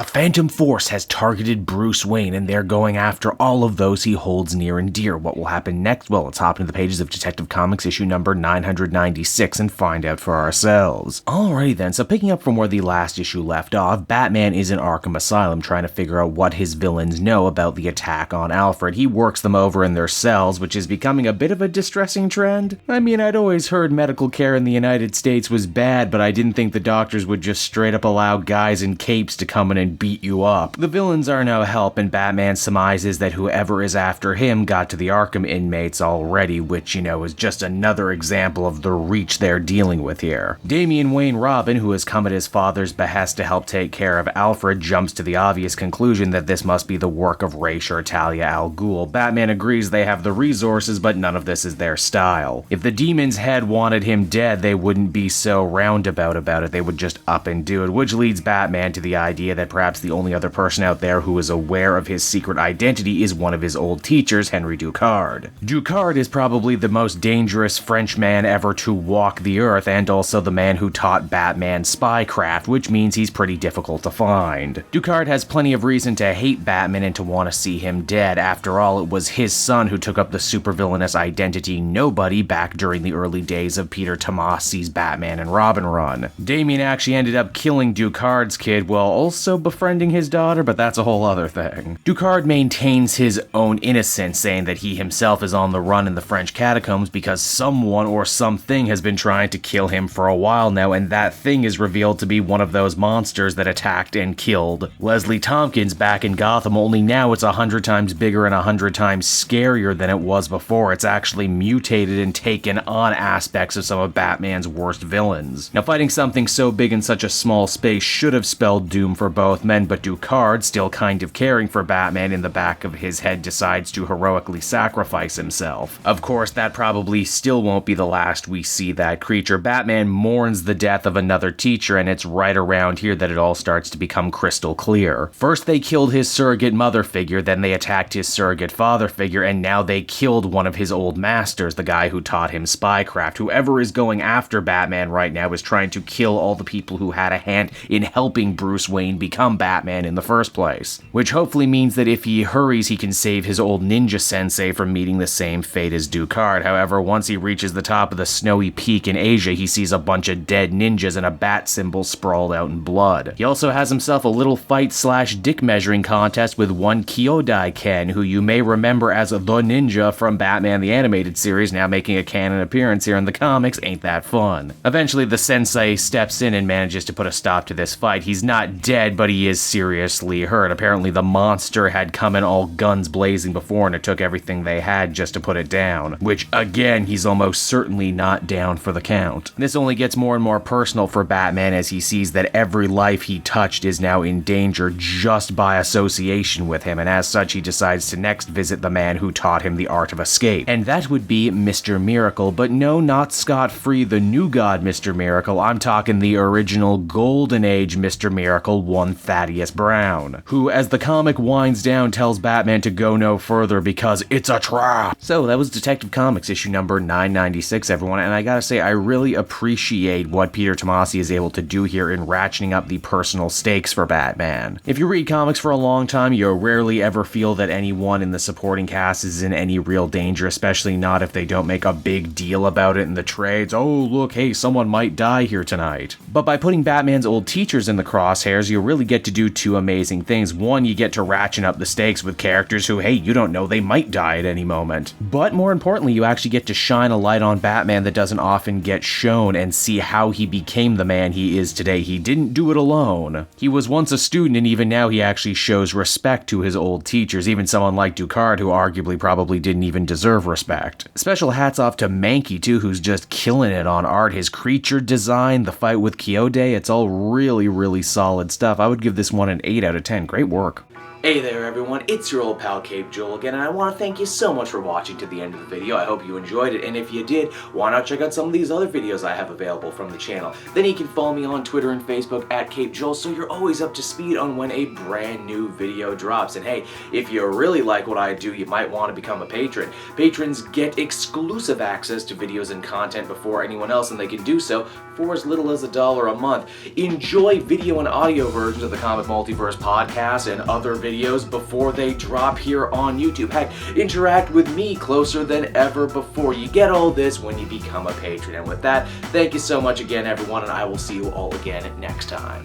A phantom force has targeted Bruce Wayne, and they're going after all of those he holds near and dear. What will happen next? Well, let's hop into the pages of Detective Comics issue number 996 and find out for ourselves. Alrighty then, so picking up from where the last issue left off, Batman is in Arkham Asylum trying to figure out what his villains know about the attack on Alfred. He works them over in their cells, which is becoming a bit of a distressing trend. I mean, I'd always heard medical care in the United States was bad, but I didn't think the doctors would just straight up allow guys in capes to come in and beat you up. The villains are no help, and Batman surmises that whoever is after him got to the Arkham inmates already, which, is just another example of the reach they're dealing with here. Damian Wayne Robin, who has come at his father's behest to help take care of Alfred, jumps to the obvious conclusion that this must be the work of Ra's or Talia al Ghul. Batman agrees they have the resources, but none of this is their style. If the demon's head wanted him dead, they wouldn't be so roundabout about it, they would just up and do it, which leads Batman to the idea that perhaps the only other person out there who is aware of his secret identity is one of his old teachers, Henri Ducard. Ducard is probably the most dangerous Frenchman ever to walk the earth, and also the man who taught Batman spycraft, which means he's pretty difficult to find. Ducard has plenty of reason to hate Batman and to want to see him dead. After all, it was his son who took up the supervillainous identity Nobody back during the early days of Peter Tomasi's Batman and Robin run. Damian actually ended up killing Ducard's kid while also befriending his daughter, but that's a whole other thing. Ducard maintains his own innocence, saying that he himself is on the run in the French catacombs because someone or something has been trying to kill him for a while now, and that thing is revealed to be one of those monsters that attacked and killed Leslie Tompkins back in Gotham, only now it's 100 times bigger and 100 times scarier than it was before. It's actually mutated and taken on aspects of some of Batman's worst villains. Now, fighting something so big in such a small space should have spelled doom for both men, but Ducard, still kind of caring for Batman in the back of his head, decides to heroically sacrifice himself. Of course, that probably still won't be the last we see that creature. Batman mourns the death of another teacher, and it's right around here that it all starts to become crystal clear. First they killed his surrogate mother figure, then they attacked his surrogate father figure, and now they killed one of his old masters, the guy who taught him spycraft. Whoever is going after Batman right now is trying to kill all the people who had a hand in helping Bruce Wayne become Batman in the first place. Which hopefully means that if he hurries, he can save his old ninja sensei from meeting the same fate as Ducard. However, once he reaches the top of the snowy peak in Asia, he sees a bunch of dead ninjas and a bat symbol sprawled out in blood. He also has himself a little fight/dick measuring contest with one Kyodai Ken, who you may remember as the ninja from Batman the Animated Series, now making a canon appearance here in the comics. Ain't that fun? Eventually, the sensei steps in and manages to put a stop to this fight. He's not dead, but he is seriously hurt. Apparently, the monster had come in all guns blazing before, and it took everything they had just to put it down. Which, again, he's almost certainly not down for the count. This only gets more and more personal for Batman as he sees that every life he touched is now in danger just by association with him, and as such, he decides to next visit the man who taught him the art of escape. And that would be Mr. Miracle, but no, not scot-free, the new god Mr. Miracle. I'm talking the original Golden Age Mr. Miracle, one Thaddeus Brown, who, as the comic winds down, tells Batman to go no further because it's a trap. So that was Detective Comics issue number 996, everyone, and I gotta say, I really appreciate what Peter Tomasi is able to do here in ratcheting up the personal stakes for Batman. If you read comics for a long time, you rarely ever feel that anyone in the supporting cast is in any real danger, especially not if they don't make a big deal about it in the trades. Oh, look, hey, someone might die here tonight. But by putting Batman's old teachers in the crosshairs, you really get to do two amazing things. One, you get to ratchet up the stakes with characters who, hey, you don't know, they might die at any moment. But more importantly, you actually get to shine a light on Batman that doesn't often get shown and see how he became the man he is today. He didn't do it alone. He was once a student, and even now he actually shows respect to his old teachers, even someone like Ducard, who arguably probably didn't even deserve respect. Special hats off to Mankey, too, who's just killing it on art. His creature design, the fight with Kyodai, it's all really, really solid stuff. I would give this one an 8 out of 10. Great work. Hey there everyone, it's your old pal Cape Joel again, and I want to thank you so much for watching to the end of the video. I hope you enjoyed it, and if you did, why not check out some of these other videos I have available from the channel. Then you can follow me on Twitter and Facebook at Cape Joel, so you're always up to speed on when a brand new video drops. And hey, if you really like what I do, you might want to become a patron. Patrons get exclusive access to videos and content before anyone else, and they can do so for as little as $1 a month. Enjoy video and audio versions of the Comic Multiverse podcast and other videos before they drop here on YouTube. Heck, interact with me closer than ever before. You get all this when you become a patron. And with that, thank you so much again, everyone, and I will see you all again next time.